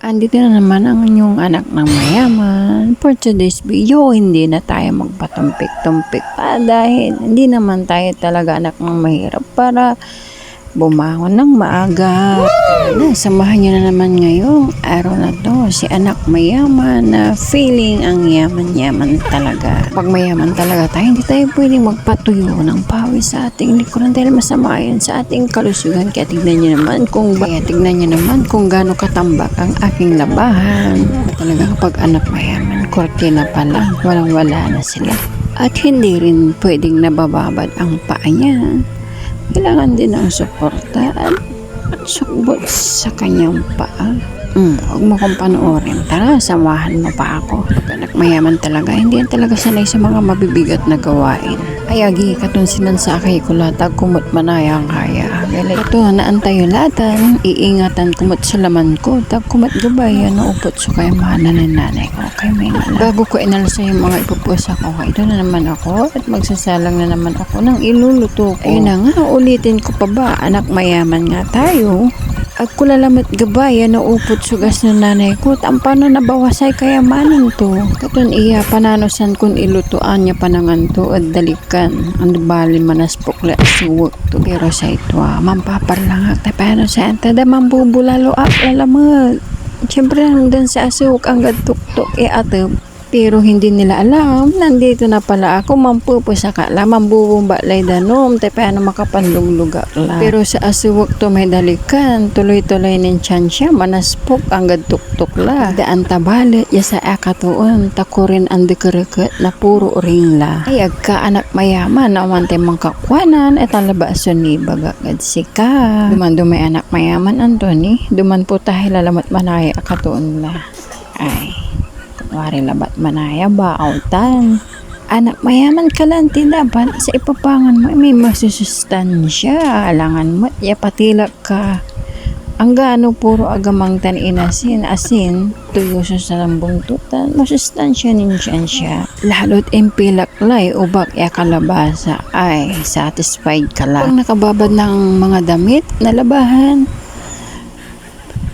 Andito na naman ang inyong anak ng mayaman. For today's video, hindi na tayo magpatumpik-tumpik pa dahil hindi naman tayo talaga anak ng mahirap para bumangon ng maaga. Samahan nyo na naman ngayong araw na to si anak mayaman na feeling ang yaman-yaman talaga. Pag mayaman talaga tayo, hindi tayo pwedeng magpatuyo ng pawis sa ating likuran dahil masama yun sa ating kalusugan. Kaya tignan nyo naman kung gaano katambak ang aking labahan. Talaga kapag anak mayaman, kortina pa lang, walang-wala na sila. At hindi rin pwedeng nabababad ang paa niya. Kailangan din ang suporta at sukbot sa kanyang paa. Huwag mo kong panoorin. Tara, samahan mo pa ako. Anak mayaman talaga, hindi yan talaga sanay sa mga mabibigat na gawain. Ayagi katunsinan sa akay kulatag kumot manayang kaya. Gali ito, naantay yung latan, iingatan kumot sa laman ko, tag kumot gabay, naupot so kaya mahana ng nanay ko. Okay, may ngala. Bago ko inalsa yung mga ipupusa ko, ito na naman ako at magsasalang na naman ako ng iluluto ko. Ayun na nga, ulitin ko pa ba, anak mayaman nga tayo. At kulalamat gabay, naupot sugas ng nanay ko. Tampano nabawasay kaya manin to. Katun iya, pananosan kun ilutuan niya panangan to at dalikan. Ang bali manaspokla asuwag to. Pero sa ito, mampaparlangak. Tapano sa anta da mambubulalo up lalamag. Siyempre hanggang sa asuwag ang gadtuktok atap. Pero hindi nila alam, nandito na pala ako, mampupusaka la, mambubumbak lay danom, tayo paano makapandugluga la. Pero sa asuwak to may dalikan, tuloy-tuloy nin tiyan siya, manaspok ang gadtuktok la. Daan tabalit, yasa akatuon, takurin ang dikarikat na puro ring la. Ay, agka anak mayaman, naman tayo mangkakwanan, at ang labason ni bagagad sika. Duman may anak mayaman, Anthony, duman po tayo lalamat manay akatuon la. Ay. Wari labat manaya ba autan. Anak mayaman ka lang dapat sa ipapangan mo may masusustansya. Alangan mo ya patilak ka. Ang gaano puro agamang tan inasin asin tuyo sa salambong tutan masustansya ninjan siya. Lalot impilak lay ubak ya kalabasa ay satisfied ka lang. Pag nakababad ng mga damit na labahan,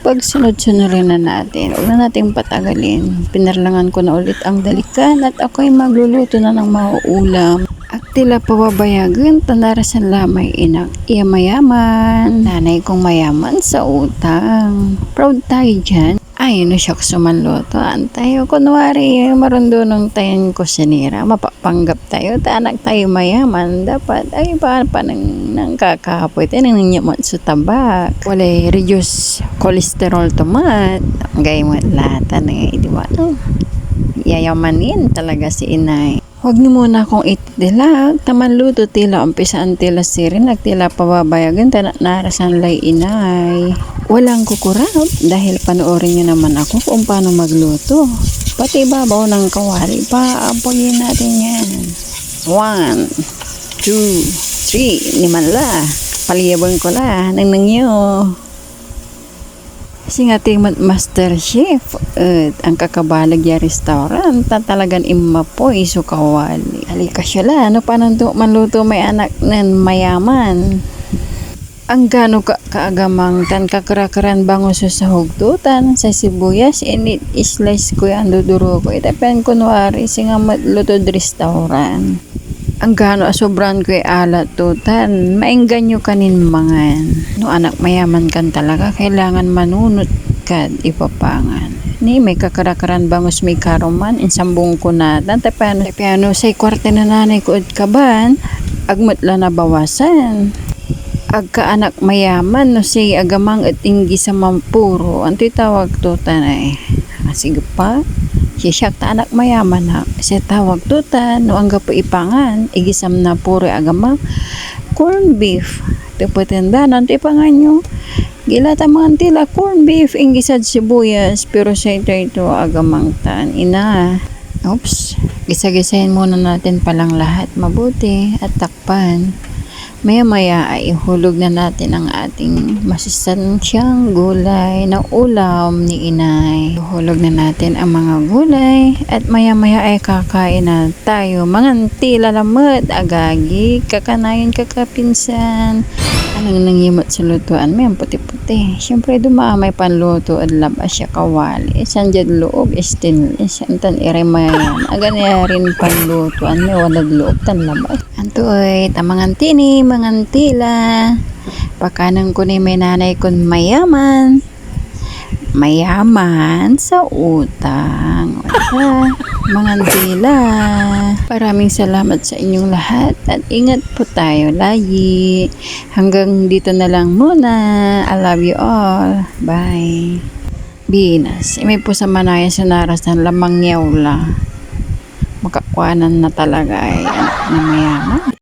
pag sunod-sunurin na natin, huwag na natin patagalin. Pinarlangan ko na ulit ang dalikan at ako'y magluluto na ng mauulam. At tila pababayagan, tanarasan lamay inak. Iya mayaman, nanay kong mayaman sa utang. Proud tayo dyan. Ay, no siya sumanluto. Antayo, kunwari, marundo nung tayo ko sinira. Mapapanggap tayo, anak tayo mayaman. Dapat, ay, pa nang kakapoy tayo, nang nyamot sa tabak. Wala, reduce cholesterol tomat. Gaya mo lata na, di ba? Yayamanin talaga si inay. Huwag niyo muna akong itilag. Tamanluto tila, umpisaan tila sirin, nagtila pababayagan, narasan lay inay. Walang kukurap dahil panoorin niyo naman ako kung paano magluto. Pati babaw ng kawari pa, apoyin natin yan. 1, 2, 3, liman la. Paliyabang ko la, nang nyo. Kasi nga ating master chef ang kakabalag ya restaurant talagang imapoy so kawali. Halika siya la, ano pa nang manluto may anak ng mayaman. Ang gano kaagamang tan kakarakaran bango sa hugdutan sa sibuyas init slice ko yan duduro ko itapen kunwari singa matluto restaurant. Ang gano asobran ko alat tutan mainggan nyo kanin mangan. No anak mayaman kan talaga kailangan manunot kad ipapangan. Ni may kakarakaran bangos may karuman insambong ko na tapano say kwarte na nanay ko at kaban agmutla na bawasan. Agka anak mayaman no si agamang at inggi sa mampuro ang titawag to tanay sige pa siya ta anak mayaman na siya tawag to tan no ang gapo ipangan igisam na puro agamang corn beef tipatenda nanti ipangan nyo gilata mga tila corn beef inggisad sibuyas pero sa ito agamang tan ina oops gisa-gisahin muna natin palang lahat mabuti at takpan. Maya-maya ay ihulog na natin ang ating masustansyang gulay na ulam ni inay. Ihulog na natin ang mga gulay at maya-maya ay kakain na tayo. Manganti lalamot, agagi, kakanayon kakapinsan. Anong nangyimot sa lutuan? May ang puti-puti ate. Siyempre dumamay panluto at labas siya kawali. Sanjad loob, stainless. Antan iremayan. Agan rin panluto. Ano, walad loob tan labas. Antoy, tamangan tini, mangantila. Pakanan ko ni may nanay kon mayaman. Mayaman sa utang. Wala, mangantila. Maraming salamat sa inyong lahat at ingat po tayo lagi. Hanggang dito na lang muna. I love you all. Bye. Binas. May po sa manaya sa narasan lamang yaw la. Makakuanan na talaga ay anak na mayaman.